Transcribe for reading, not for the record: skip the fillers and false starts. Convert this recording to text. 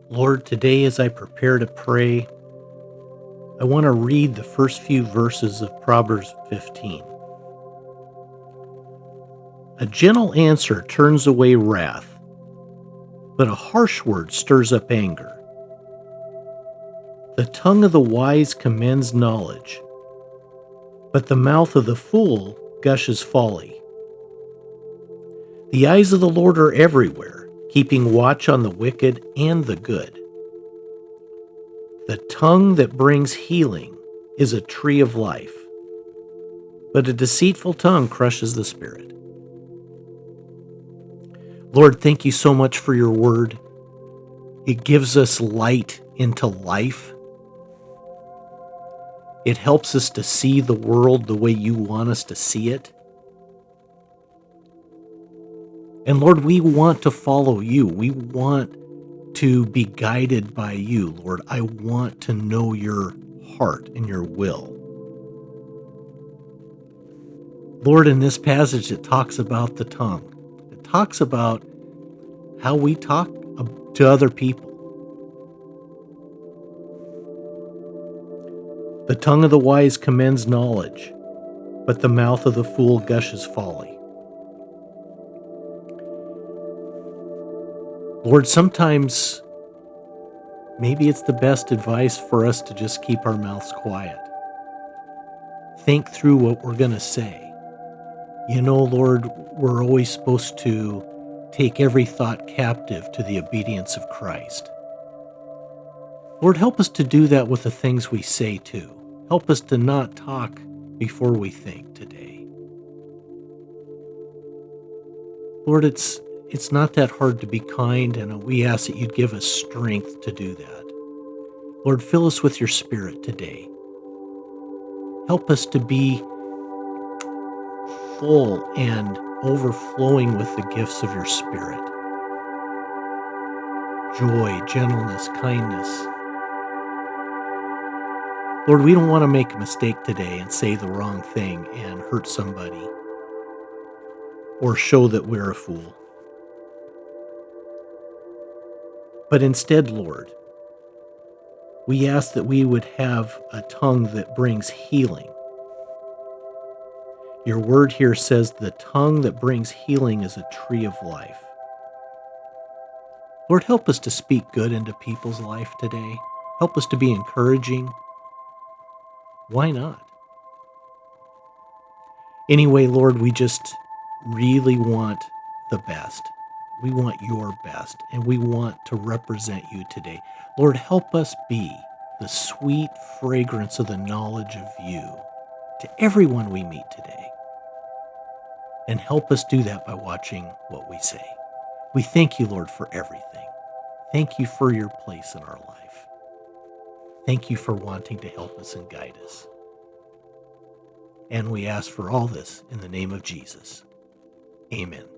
Lord, today as I prepare to pray, I want to read the first few verses of Proverbs 15. A gentle answer turns away wrath, but a harsh word stirs up anger. The tongue of the wise commends knowledge, but the mouth of the fool gushes folly. The eyes of the Lord are everywhere, keeping watch on the wicked and the good. The tongue that brings healing is a tree of life, but a deceitful tongue crushes the spirit. Lord, thank you so much for your word. It gives us light into life. It helps us to see the world the way you want us to see it. And Lord, we want to follow you. We want to be guided by you, Lord. I want to know your heart and your will. Lord, in this passage, it talks about the tongue. It talks about how we talk to other people. The tongue of the wise commends knowledge, but the mouth of the fool gushes folly. Lord, sometimes maybe it's the best advice for us to just keep our mouths quiet. Think through what we're going to say. You know, Lord, we're always supposed to take every thought captive to the obedience of Christ. Lord, help us to do that with the things we say too. Help us to not talk before we think today. Lord, it's not that hard to be kind, and we ask that you'd give us strength to do that. Lord, fill us with your Spirit today. Help us to be full and overflowing with the gifts of your Spirit. Joy, gentleness, kindness. Lord, we don't want to make a mistake today and say the wrong thing and hurt somebody or show that we're a fool. But instead, Lord, we ask that we would have a tongue that brings healing. Your word here says the tongue that brings healing is a tree of life. Lord, help us to speak good into people's life today. Help us to be encouraging. Why not? Anyway, Lord, we just really want the best. We want your best, and we want to represent you today. Lord, help us be the sweet fragrance of the knowledge of you to everyone we meet today. And help us do that by watching what we say. We thank you, Lord, for everything. Thank you for your place in our life. Thank you for wanting to help us and guide us. And we ask for all this in the name of Jesus. Amen.